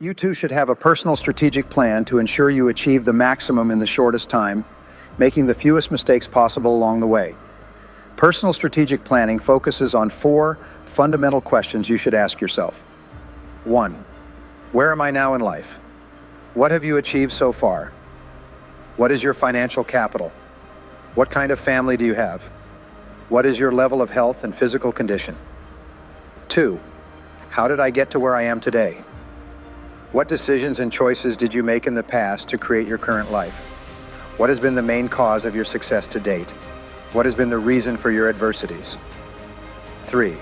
You too should have a personal strategic plan to ensure you achieve the maximum in the shortest time, making the fewest mistakes possible along the way. Personal strategic planning focuses on 4 fundamental questions you should ask yourself. 1. Where am I now in life? What have you achieved so far? What is your financial capital? What kind of family do you have? What is your level of health and physical condition? 2. How did I get to where I am today? What decisions and choices did you make in the past to create your current life? What has been the main cause of your success to date? What has been the reason for your adversities? 3.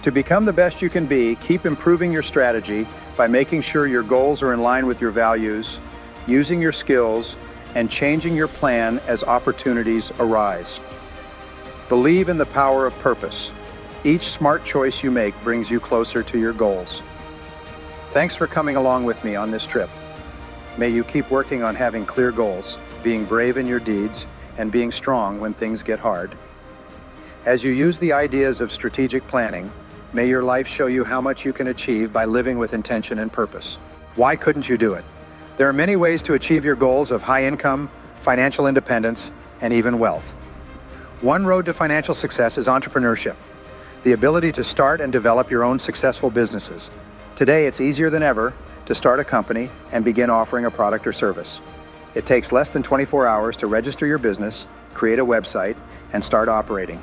To become the best you can be, keep improving your strategy by making sure your goals are in line with your values, using your skills, and changing your plan as opportunities arise. Believe in the power of purpose. Each smart choice you make brings you closer to your goals. Thanks for coming along with me on this trip. May you keep working on having clear goals, being brave in your deeds, and being strong when things get hard. As you use the ideas of strategic planning, may your life show you how much you can achieve by living with intention and purpose. Why couldn't you do it? There are many ways to achieve your goals of high income, financial independence, and even wealth. One road to financial success is entrepreneurship, the ability to start and develop your own successful businesses. Today, it's easier than ever to start a company and begin offering a product or service. It takes less than 24 hours to register your business, create a website, and start operating.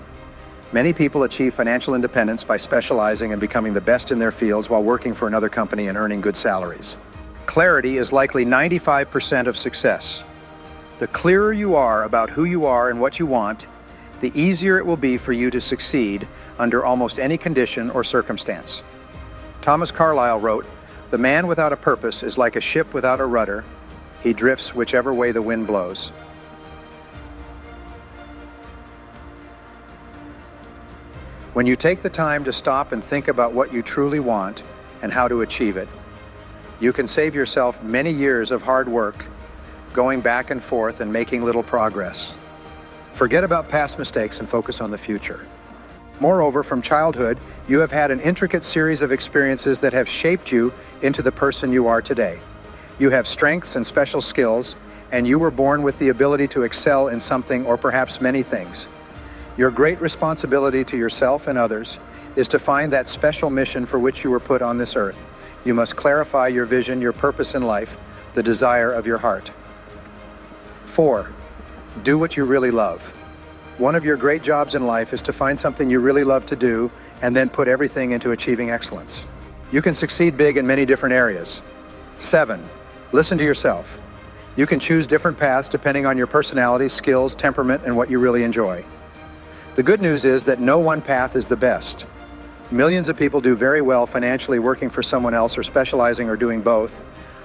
Many people achieve financial independence by specializing and becoming the best in their fields while working for another company and earning good salaries. Clarity is likely 95% of success. The clearer you are about who you are and what you want, the easier it will be for you to succeed under almost any condition or circumstance. Thomas Carlyle wrote, "The man without a purpose is like a ship without a rudder. He drifts whichever way the wind blows." When you take the time to stop and think about what you truly want and how to achieve it, you can save yourself many years of hard work, going back and forth and making little progress. Forget about past mistakes and focus on the future. Moreover, from childhood, you have had an intricate series of experiences that have shaped you into the person you are today. You have strengths and special skills, and you were born with the ability to excel in something or perhaps many things. Your great responsibility to yourself and others is to find that special mission for which you were put on this earth. You must clarify your vision, your purpose in life, the desire of your heart. 4. Do what you really love. One of your great jobs in life is to find something you really love to do and then put everything into achieving excellence. You can succeed big in many different areas. 7. Listen to yourself. You can choose different paths depending on your personality, skills, temperament, and what you really enjoy. The good news is that no one path is the best. Millions of people do very well financially working for someone else or specializing or doing both.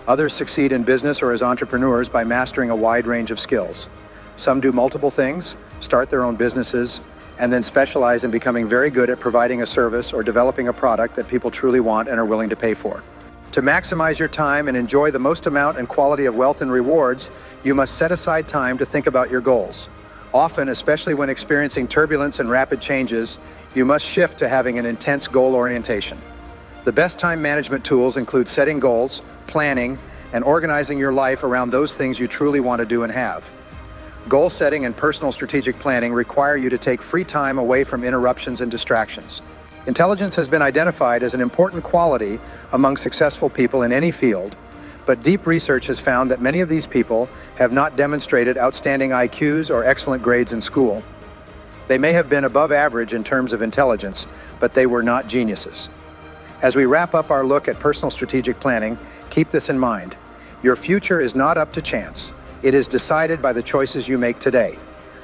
Others succeed in business or as entrepreneurs by mastering a wide range of skills. Some do multiple things, start their own businesses, and then specialize in becoming very good at providing a service or developing a product that people truly want and are willing to pay for. To maximize your time and enjoy the most amount and quality of wealth and rewards, you must set aside time to think about your goals. Often, especially when experiencing turbulence and rapid changes, you must shift to having an intense goal orientation. The best time management tools include setting goals, planning, and organizing your life around those things you truly want to do and have. Goal setting and personal strategic planning require you to take free time away from interruptions and distractions. Intelligence has been identified as an important quality among successful people in any field, but deep research has found that many of these people have not demonstrated outstanding IQs or excellent grades in school. They may have been above average in terms of intelligence, but they were not geniuses. As we wrap up our look at personal strategic planning, keep this in mind. Your future is not up to chance. It is decided by the choices you make today.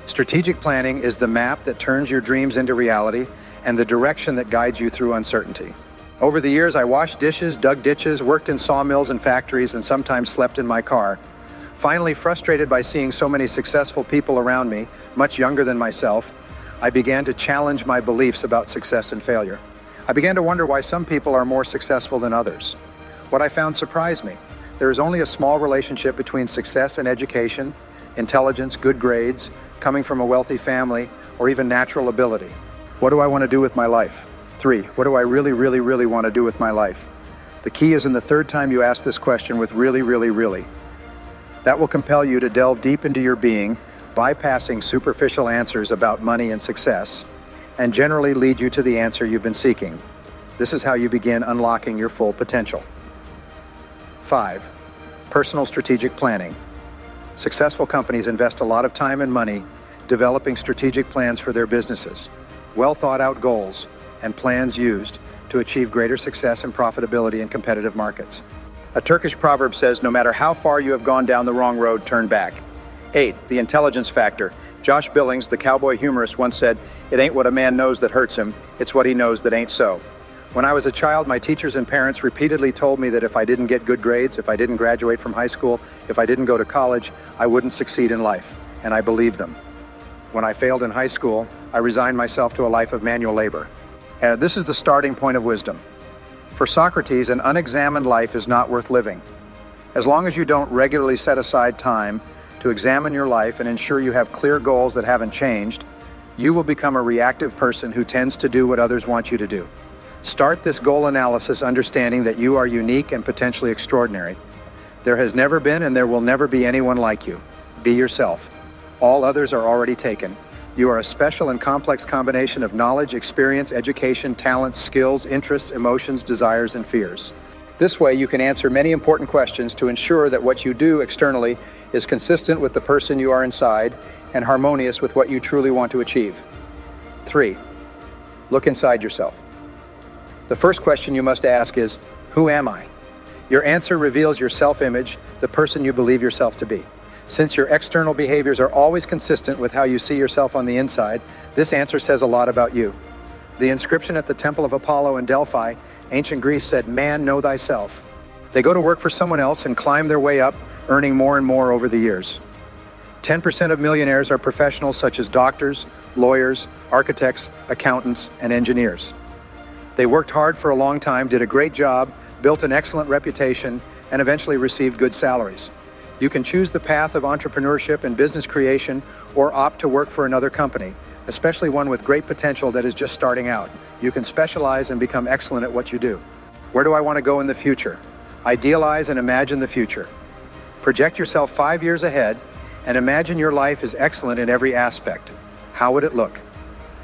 Strategic planning is the map that turns your dreams into reality and the direction that guides you through uncertainty. Over the years, I washed dishes, dug ditches, worked in sawmills and factories, and sometimes slept in my car. Finally, frustrated by seeing so many successful people around me, much younger than myself, I began to challenge my beliefs about success and failure. I began to wonder why some people are more successful than others. What I found surprised me. There is only a small relationship between success and education, intelligence, good grades, coming from a wealthy family, or even natural ability. What do I want to do with my life? 3. What do I really want to do with my life? The key is in the third time you ask this question with really, really, really. That will compel you to delve deep into your being, bypassing superficial answers about money and success, and generally lead you to the answer you've been seeking. This is how you begin unlocking your full potential. 5. Personal strategic planning. Successful companies invest a lot of time and money developing strategic plans for their businesses, well thought out goals, and plans used to achieve greater success and profitability in competitive markets. A Turkish proverb says, no matter how far you have gone down the wrong road, turn back. 8. The intelligence factor. Josh Billings, the cowboy humorist, once said, "It ain't what a man knows that hurts him, it's what he knows that ain't so." When I was a child, my teachers and parents repeatedly told me that if I didn't get good grades, if I didn't graduate from high school, if I didn't go to college, I wouldn't succeed in life, and I believed them. When I failed in high school, I resigned myself to a life of manual labor. And this is the starting point of wisdom. For Socrates, an unexamined life is not worth living. As long as you don't regularly set aside time to examine your life and ensure you have clear goals that haven't changed, you will become a reactive person who tends to do what others want you to do. Start this goal analysis understanding that you are unique and potentially extraordinary. There has never been and there will never be anyone like you. Be yourself. All others are already taken. You are a special and complex combination of knowledge, experience, education, talents, skills, interests, emotions, desires, and fears. This way, you can answer many important questions to ensure that what you do externally is consistent with the person you are inside and harmonious with what you truly want to achieve. 3. Look inside yourself. The first question you must ask is, who am I? Your answer reveals your self-image, the person you believe yourself to be. Since your external behaviors are always consistent with how you see yourself on the inside, this answer says a lot about you. The inscription at the Temple of Apollo in Delphi, ancient Greece, said, "Man, know thyself." They go to work for someone else and climb their way up, earning more and more over the years. 10% of millionaires are professionals such as doctors, lawyers, architects, accountants, and engineers. They worked hard for a long time, did a great job, built an excellent reputation, and eventually received good salaries. You can choose the path of entrepreneurship and business creation or opt to work for another company, especially one with great potential that is just starting out. You can specialize and become excellent at what you do. Where do I want to go in the future? Idealize and imagine the future. Project yourself 5 years ahead and imagine your life is excellent in every aspect. How would it look?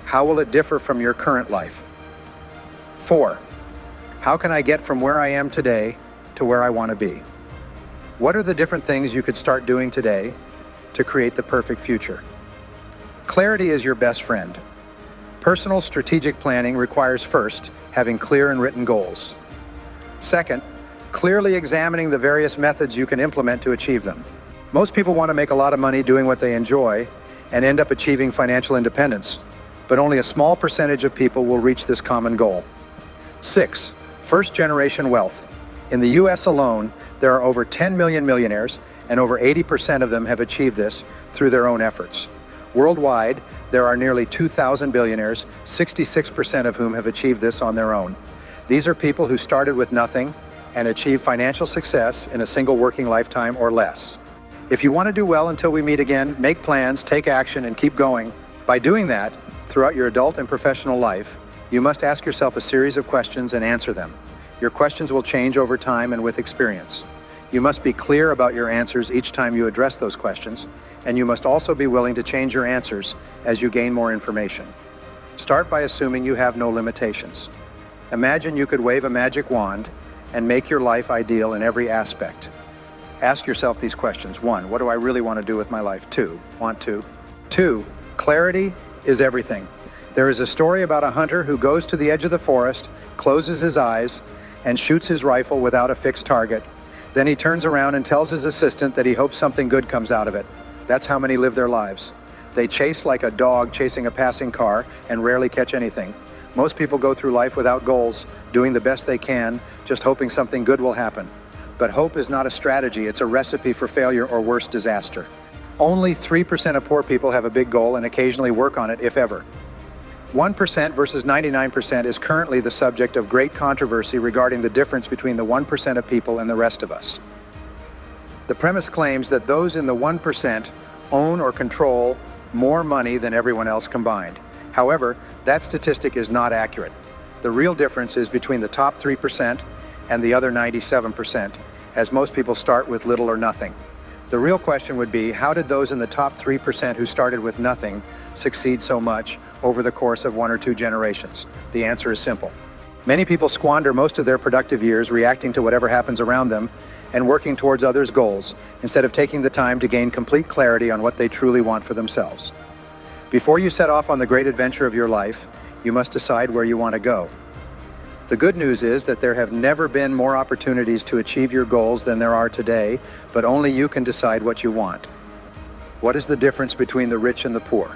How will it differ from your current life? 4. How can I get from where I am today to where I want to be? What are the different things you could start doing today to create the perfect future? Clarity is your best friend. Personal strategic planning requires first, having clear and written goals. Second, clearly examining the various methods you can implement to achieve them. Most people want to make a lot of money doing what they enjoy and end up achieving financial independence, but only a small percentage of people will reach this common goal. 6. First-generation wealth. In the U.S. alone, there are over 10 million millionaires, and over 80% of them have achieved this through their own efforts. Worldwide, there are nearly 2,000 billionaires, 66% of whom have achieved this on their own. These are people who started with nothing and achieved financial success in a single working lifetime or less. If you want to do well until we meet again, make plans, take action, and keep going. By doing that, throughout your adult and professional life, you must ask yourself a series of questions and answer them. Your questions will change over time and with experience. You must be clear about your answers each time you address those questions, and you must also be willing to change your answers as you gain more information. Start by assuming you have no limitations. Imagine you could wave a magic wand and make your life ideal in every aspect. Ask yourself these questions. 1. What do I really want to do with my life? 2. Want to? 2. Clarity is everything. There is a story about a hunter who goes to the edge of the forest, closes his eyes, and shoots his rifle without a fixed target. Then he turns around and tells his assistant that he hopes something good comes out of it. That's how many live their lives. They chase like a dog chasing a passing car and rarely catch anything. Most people go through life without goals, doing the best they can, just hoping something good will happen. But hope is not a strategy, it's a recipe for failure or worse, disaster. Only 3% of poor people have a big goal and occasionally work on it, if ever. 1% versus 99% is currently the subject of great controversy regarding the difference between the 1% of people and the rest of us. The premise claims that those in the 1% own or control more money than everyone else combined. However, that statistic is not accurate. The real difference is between the top 3% and the other 97%, as most people start with little or nothing. The real question would be, how did those in the top 3% who started with nothing succeed so much over the course of 1 or 2 generations? The answer is simple. Many people squander most of their productive years reacting to whatever happens around them and working towards others' goals, instead of taking the time to gain complete clarity on what they truly want for themselves. Before you set off on the great adventure of your life, you must decide where you want to go. The good news is that there have never been more opportunities to achieve your goals than there are today, but only you can decide what you want. What is the difference between the rich and the poor?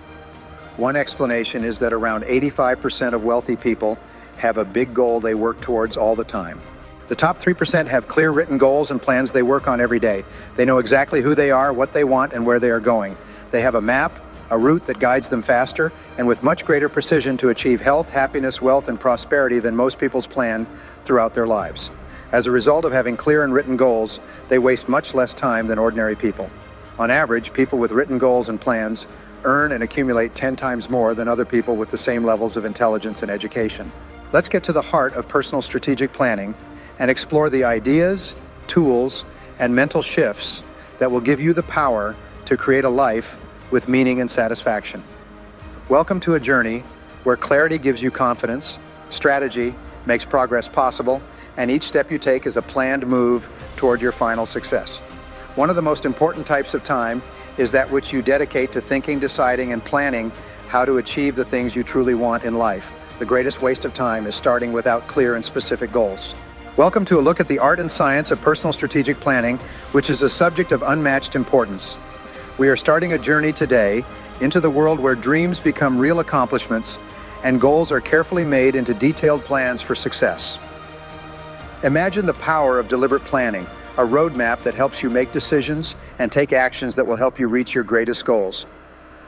One explanation is that around 85% of wealthy people have a big goal they work towards all the time. The top 3% have clear written goals and plans they work on every day. They know exactly who they are, what they want, and where they are going. They have a map, a route that guides them faster and with much greater precision to achieve health, happiness, wealth, and prosperity than most people's plan throughout their lives. As a result of having clear and written goals, they waste much less time than ordinary people. On average, people with written goals and plans earn and accumulate 10 times more than other people with the same levels of intelligence and education. Let's get to the heart of personal strategic planning and explore the ideas, tools, and mental shifts that will give you the power to create a life with meaning and satisfaction. Welcome to a journey where clarity gives you confidence, strategy makes progress possible, and each step you take is a planned move toward your final success. One of the most important types of time is that which you dedicate to thinking, deciding, and planning how to achieve the things you truly want in life. The greatest waste of time is starting without clear and specific goals. Welcome to a look at the art and science of personal strategic planning, which is a subject of unmatched importance. We are starting a journey today into the world where dreams become real accomplishments and goals are carefully made into detailed plans for success. Imagine the power of deliberate planning, a roadmap that helps you make decisions and take actions that will help you reach your greatest goals.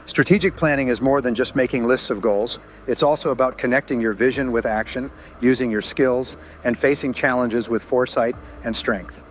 Strategic planning is more than just making lists of goals. It's also about connecting your vision with action, using your skills, and facing challenges with foresight and strength.